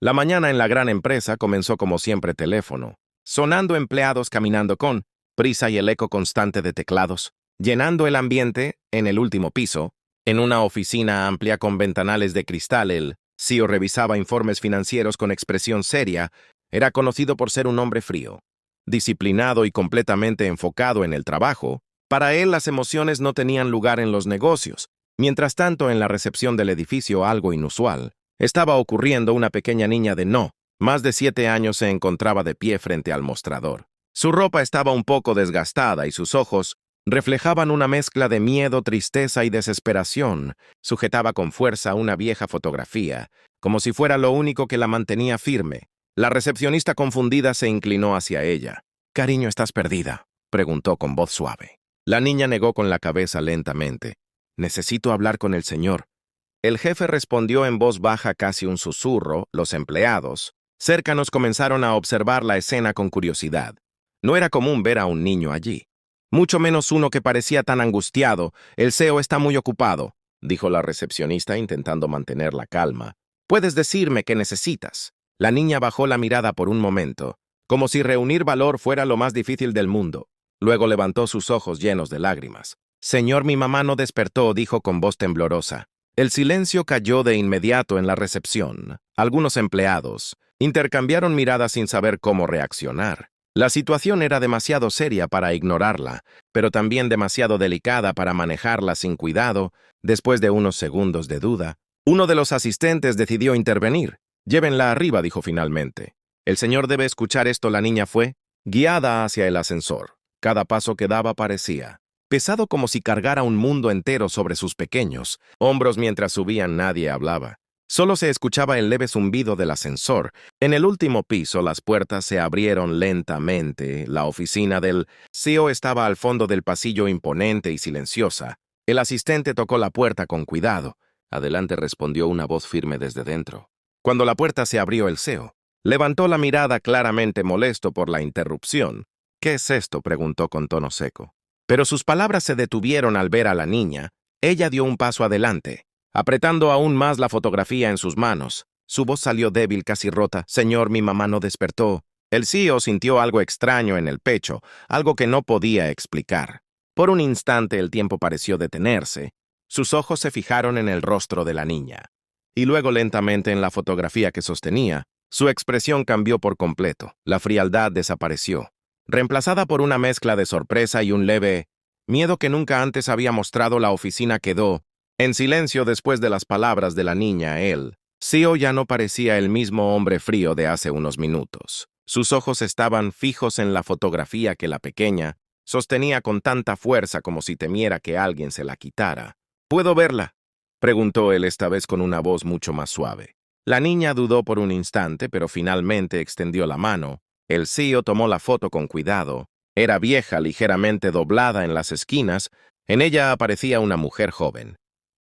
La mañana en la gran empresa comenzó como siempre teléfono, sonando empleados caminando con prisa y el eco constante de teclados, llenando el ambiente en el último piso. En una oficina amplia con ventanales de cristal, el CEO revisaba informes financieros con expresión seria. Era conocido por ser un hombre frío, disciplinado y completamente enfocado en el trabajo. Para él las emociones no tenían lugar en los negocios. Mientras tanto, en la recepción del edificio, algo inusual estaba ocurriendo. Una pequeña niña de no más de 7 años se encontraba de pie frente al mostrador. Su ropa estaba un poco desgastada y sus ojos reflejaban una mezcla de miedo, tristeza y desesperación. Sujetaba con fuerza una vieja fotografía, como si fuera lo único que la mantenía firme. La recepcionista confundida se inclinó hacia ella. «Cariño, ¿estás perdida?», preguntó con voz suave. La niña negó con la cabeza lentamente. «Necesito hablar con el señor». El jefe respondió en voz baja, casi un susurro. Los empleados cercanos comenzaron a observar la escena con curiosidad. No era común ver a un niño allí, mucho menos uno que parecía tan angustiado. «El CEO está muy ocupado», dijo la recepcionista intentando mantener la calma. «¿Puedes decirme qué necesitas?». La niña bajó la mirada por un momento, como si reunir valor fuera lo más difícil del mundo. Luego levantó sus ojos llenos de lágrimas. «Señor, mi mamá no despertó», dijo con voz temblorosa. El silencio cayó de inmediato en la recepción. Algunos empleados intercambiaron miradas sin saber cómo reaccionar. La situación era demasiado seria para ignorarla, pero también demasiado delicada para manejarla sin cuidado. Después de unos segundos de duda, uno de los asistentes decidió intervenir. «Llévenla arriba», dijo finalmente. «El señor debe escuchar esto». La niña fue guiada hacia el ascensor. Cada paso que daba parecía pesado, como si cargara un mundo entero sobre sus pequeños hombros. Mientras subían, nadie hablaba. Solo se escuchaba el leve zumbido del ascensor. En el último piso, las puertas se abrieron lentamente. La oficina del CEO estaba al fondo del pasillo, imponente y silenciosa. El asistente tocó la puerta con cuidado. «Adelante», respondió una voz firme desde dentro. Cuando la puerta se abrió, el CEO levantó la mirada, claramente molesto por la interrupción. «¿Qué es esto?», preguntó con tono seco. Pero sus palabras se detuvieron al ver a la niña. Ella dio un paso adelante, apretando aún más la fotografía en sus manos. Su voz salió débil, casi rota. «Señor, mi mamá no despertó». El CEO sintió algo extraño en el pecho, algo que no podía explicar. Por un instante el tiempo pareció detenerse. Sus ojos se fijaron en el rostro de la niña, y luego lentamente en la fotografía que sostenía. Su expresión cambió por completo. La frialdad desapareció, reemplazada por una mezcla de sorpresa y un leve miedo que nunca antes había mostrado. La oficina quedó en silencio después de las palabras de la niña. El CEO ya no parecía el mismo hombre frío de hace unos minutos. Sus ojos estaban fijos en la fotografía que la pequeña sostenía con tanta fuerza, como si temiera que alguien se la quitara. «¿Puedo verla?», preguntó él, esta vez con una voz mucho más suave. La niña dudó por un instante, pero finalmente extendió la mano. El CEO tomó la foto con cuidado. Era vieja, ligeramente doblada en las esquinas. En ella aparecía una mujer joven,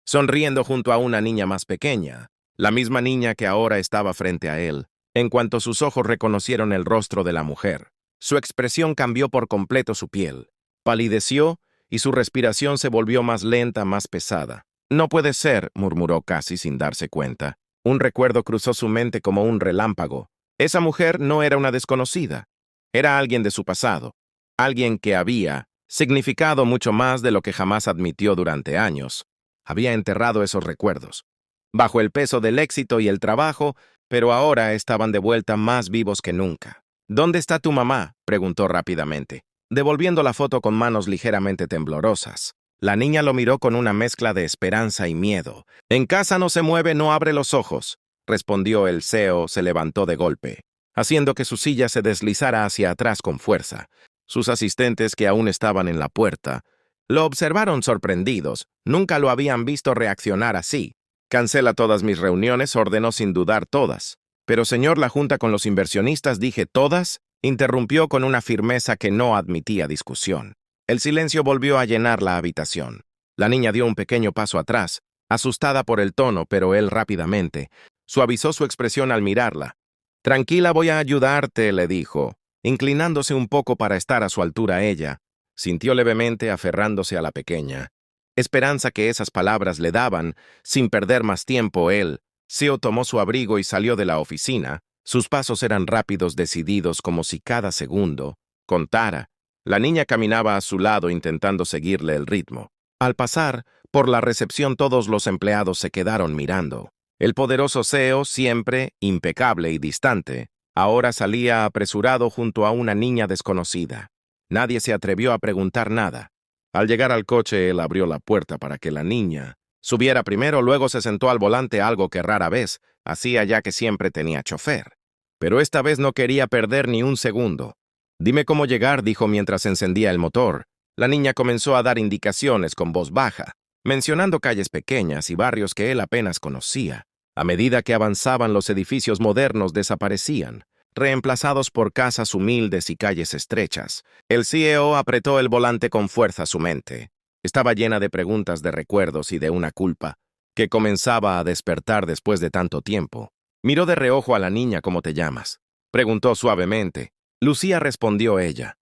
sonriendo junto a una niña más pequeña, la misma niña que ahora estaba frente a él. En cuanto sus ojos reconocieron el rostro de la mujer, su expresión cambió por completo. Su piel palideció y su respiración se volvió más lenta, más pesada. «No puede ser», murmuró casi sin darse cuenta. Un recuerdo cruzó su mente como un relámpago. Esa mujer no era una desconocida. Era alguien de su pasado, alguien que había significado mucho más de lo que jamás admitió durante años. Había enterrado esos recuerdos bajo el peso del éxito y el trabajo, pero ahora estaban de vuelta, más vivos que nunca. «¿Dónde está tu mamá?», preguntó rápidamente, devolviendo la foto con manos ligeramente temblorosas. La niña lo miró con una mezcla de esperanza y miedo. «En casa no se mueve, no abre los ojos», respondió el CEO. Se levantó de golpe, haciendo que su silla se deslizara hacia atrás con fuerza. Sus asistentes, que aún estaban en la puerta, lo observaron sorprendidos. Nunca lo habían visto reaccionar así. «Cancela todas mis reuniones», ordenó sin dudar. «Todas». «Pero señor, la junta con los inversionistas». «Dije todas», interrumpió con una firmeza que no admitía discusión. El silencio volvió a llenar la habitación. La niña dio un pequeño paso atrás, asustada por el tono, pero él rápidamente suavizó su expresión al mirarla. «Tranquila, voy a ayudarte», le dijo, inclinándose un poco para estar a su altura. Ella sintió levemente, aferrándose a la pequeña esperanza que esas palabras le daban. Sin perder más tiempo, él Seo tomó su abrigo y salió de la oficina. Sus pasos eran rápidos, decididos, como si cada segundo contara. La niña caminaba a su lado intentando seguirle el ritmo. Al pasar por la recepción, todos los empleados se quedaron mirando. El poderoso Seo, siempre impecable y distante, ahora salía apresurado junto a una niña desconocida. Nadie se atrevió a preguntar nada. Al llegar al coche, él abrió la puerta para que la niña subiera primero, luego se sentó al volante, algo que rara vez hacía ya que siempre tenía chofer. Pero esta vez no quería perder ni un segundo. «Dime cómo llegar», dijo mientras encendía el motor. La niña comenzó a dar indicaciones con voz baja, mencionando calles pequeñas y barrios que él apenas conocía. A medida que avanzaban, los edificios modernos desaparecían, reemplazados por casas humildes y calles estrechas. El CEO apretó el volante con fuerza. Su mente estaba llena de preguntas, de recuerdos y de una culpa que comenzaba a despertar después de tanto tiempo. Miró de reojo a la niña. «¿Cómo te llamas?», preguntó suavemente. Lucía, respondió ella.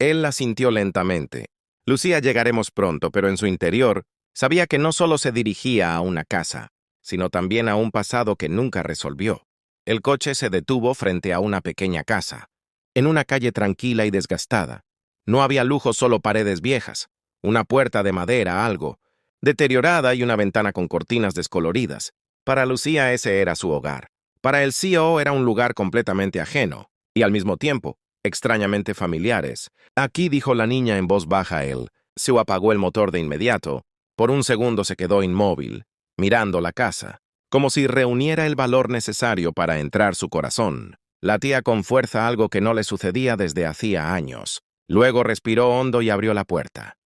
Él la sintió lentamente. Lucía, llegaremos pronto, pero en su interior sabía que no solo se dirigía a una casa, sino también a un pasado que nunca resolvió. El coche se detuvo frente a una pequeña casa, en una calle tranquila y desgastada. No había lujo, solo paredes viejas, una puerta de madera algo deteriorada y una ventana con cortinas descoloridas. Para Lucía ese era su hogar. Para el CEO era un lugar completamente ajeno, y al mismo tiempo extrañamente familiares. «Aquí», dijo la niña en voz baja. Él se apagó el motor de inmediato. Por un segundo se quedó inmóvil, mirando la casa, como si reuniera el valor necesario para entrar. Su corazón latía con fuerza, algo que no le sucedía desde hacía años. Luego respiró hondo y abrió la puerta.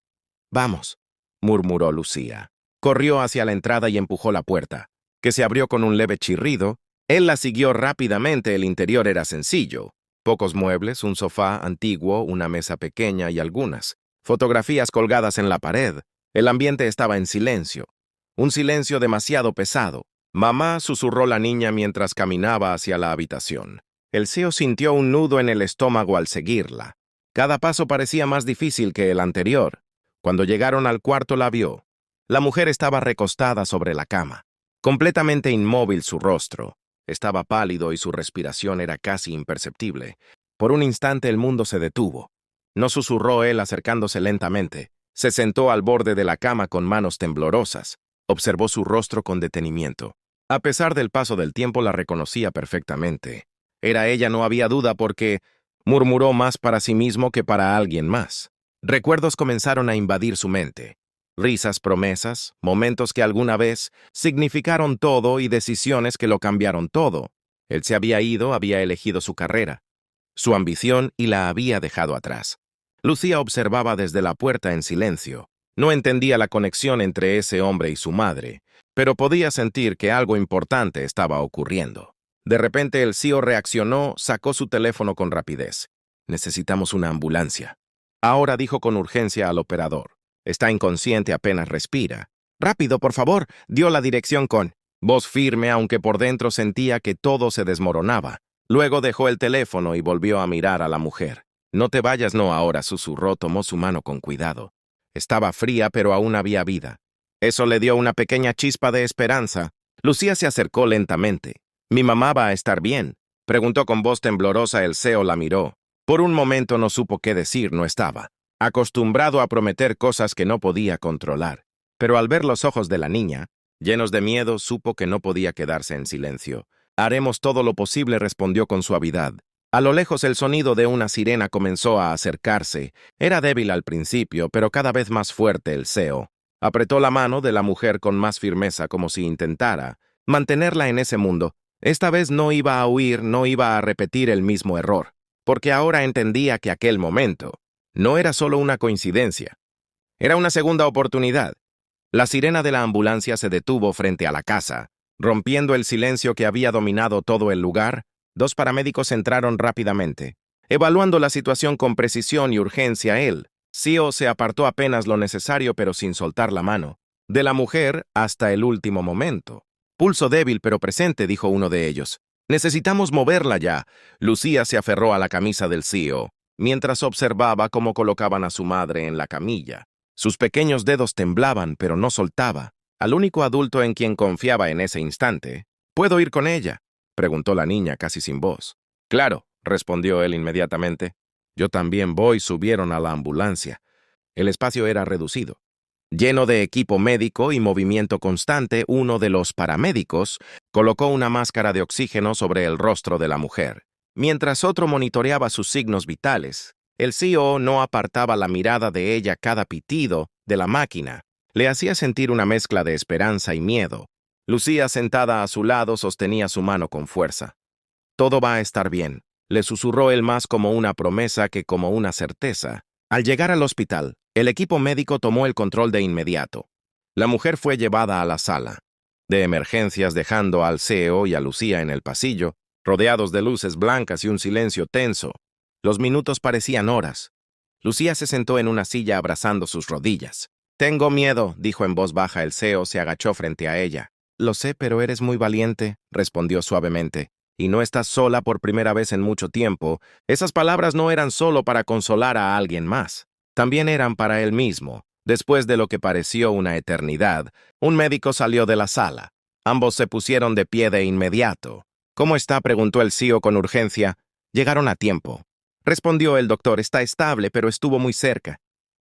«Vamos», murmuró Lucía. Corrió hacia la entrada y empujó la puerta, que se abrió con un leve chirrido. Él la siguió rápidamente. El interior era sencillo. Pocos muebles, un sofá antiguo, una mesa pequeña y algunas fotografías colgadas en la pared. El ambiente estaba en silencio, un silencio demasiado pesado. «Mamá», susurró la niña mientras caminaba hacia la habitación. El CEO sintió un nudo en el estómago al seguirla. Cada paso parecía más difícil que el anterior. Cuando llegaron al cuarto, la vio. La mujer estaba recostada sobre la cama, completamente inmóvil. Su rostro estaba pálido y su respiración era casi imperceptible. Por un instante el mundo se detuvo. No, susurró él acercándose lentamente. Se sentó al borde de la cama con manos temblorosas. Observó su rostro con detenimiento. A pesar del paso del tiempo, la reconocía perfectamente. Era ella, no había duda, porque murmuró más para sí mismo que para alguien más. Recuerdos comenzaron a invadir su mente. Risas, promesas, momentos que alguna vez significaron todo y decisiones que lo cambiaron todo. Él se había ido, había elegido su carrera, su ambición y la había dejado atrás. Lucía observaba desde la puerta en silencio. No entendía la conexión entre ese hombre y su madre, pero podía sentir que algo importante estaba ocurriendo. De repente el CEO reaccionó, sacó su teléfono con rapidez. «Necesitamos una ambulancia ahora», dijo con urgencia al operador. «Está inconsciente, apenas respira». «Rápido, por favor», dio la dirección con voz firme, aunque por dentro sentía que todo se desmoronaba. Luego dejó el teléfono y volvió a mirar a la mujer. «No te vayas, no ahora», susurró. Tomó su mano con cuidado. Estaba fría, pero aún había vida. Eso le dio una pequeña chispa de esperanza. Lucía se acercó lentamente. «¿Mi mamá va a estar bien?», preguntó con voz temblorosa. El CEO la miró. Por un momento no supo qué decir. No estaba acostumbrado a prometer cosas que no podía controlar. Pero al ver los ojos de la niña, llenos de miedo, supo que no podía quedarse en silencio. «Haremos todo lo posible», respondió con suavidad. A lo lejos el sonido de una sirena comenzó a acercarse. Era débil al principio, pero cada vez más fuerte. El CEO apretó la mano de la mujer con más firmeza, como si intentara mantenerla en ese mundo. Esta vez no iba a huir, no iba a repetir el mismo error, porque ahora entendía que aquel momento no era solo una coincidencia. Era una segunda oportunidad. La sirena de la ambulancia se detuvo frente a la casa, rompiendo el silencio que había dominado todo el lugar. Dos paramédicos entraron rápidamente, evaluando la situación con precisión y urgencia. El CEO se apartó apenas lo necesario, pero sin soltar la mano de la mujer hasta el último momento. «Pulso débil pero presente», dijo uno de ellos. «Necesitamos moverla ya». Lucía se aferró a la camisa del CEO, mientras observaba cómo colocaban a su madre en la camilla. Sus pequeños dedos temblaban, pero no soltaba. Al único adulto en quien confiaba en ese instante ¿Puedo ir con ella?, preguntó la niña casi sin voz. Claro, respondió él inmediatamente. Yo también voy. Subieron a la ambulancia. El espacio era reducido. Lleno de equipo médico y movimiento constante, uno de los paramédicos colocó una máscara de oxígeno sobre el rostro de la mujer. Mientras otro monitoreaba sus signos vitales, el CEO no apartaba la mirada de ella. Cada pitido de la máquina le hacía sentir una mezcla de esperanza y miedo. Lucía, sentada a su lado, sostenía su mano con fuerza. Todo va a estar bien, le susurró él, más como una promesa que como una certeza. Al llegar al hospital, el equipo médico tomó el control de inmediato. La mujer fue llevada a la sala de emergencias, dejando al CEO y a Lucía en el pasillo, rodeados de luces blancas y un silencio tenso. Los minutos parecían horas. Lucía se sentó en una silla abrazando sus rodillas. «Tengo miedo», dijo en voz baja. El CEO se agachó frente a ella. «Lo sé, pero eres muy valiente», respondió suavemente. «Y no estás sola por primera vez en mucho tiempo». Esas palabras no eran solo para consolar a alguien más. También eran para él mismo. Después de lo que pareció una eternidad, un médico salió de la sala. Ambos se pusieron de pie de inmediato. «¿Cómo está?», preguntó el CEO con urgencia. «Llegaron a tiempo», respondió el doctor. «Está estable, pero estuvo muy cerca.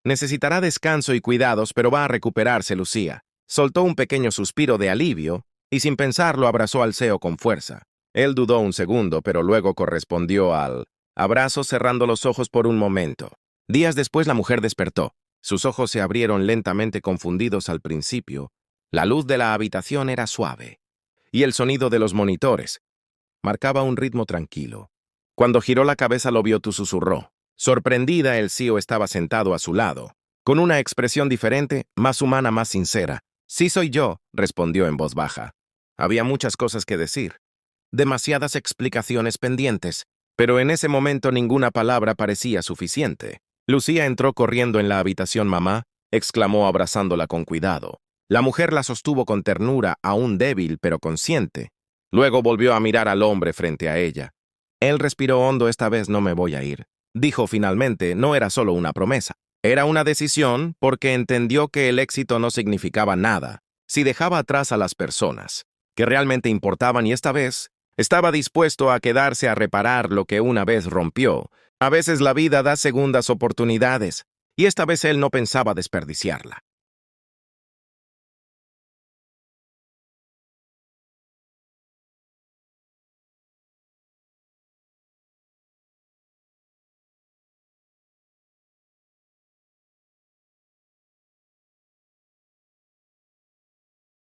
Necesitará descanso y cuidados, pero va a recuperarse». Lucía soltó un pequeño suspiro de alivio y sin pensarlo abrazó al CEO con fuerza. Él dudó un segundo, pero luego correspondió al abrazo cerrando los ojos por un momento. Días después la mujer despertó. Sus ojos se abrieron lentamente, confundidos al principio. La luz de la habitación era suave y el sonido de los monitores marcaba un ritmo tranquilo. Cuando giró la cabeza lo vio. Tú, susurró. Sorprendida, el CEO estaba sentado a su lado, con una expresión diferente, más humana, más sincera. «Sí, soy yo», respondió en voz baja. Había muchas cosas que decir, demasiadas explicaciones pendientes, pero en ese momento ninguna palabra parecía suficiente. Lucía entró corriendo en la habitación. «Mamá», exclamó abrazándola con cuidado. La mujer la sostuvo con ternura, aún débil pero consciente. Luego volvió a mirar al hombre frente a ella. Él respiró hondo. «Esta vez no me voy a ir», dijo finalmente. No era solo una promesa. Era una decisión, porque entendió que el éxito no significaba nada si dejaba atrás a las personas que realmente importaban, y esta vez estaba dispuesto a quedarse a reparar lo que una vez rompió. A veces la vida da segundas oportunidades, y esta vez él no pensaba desperdiciarla.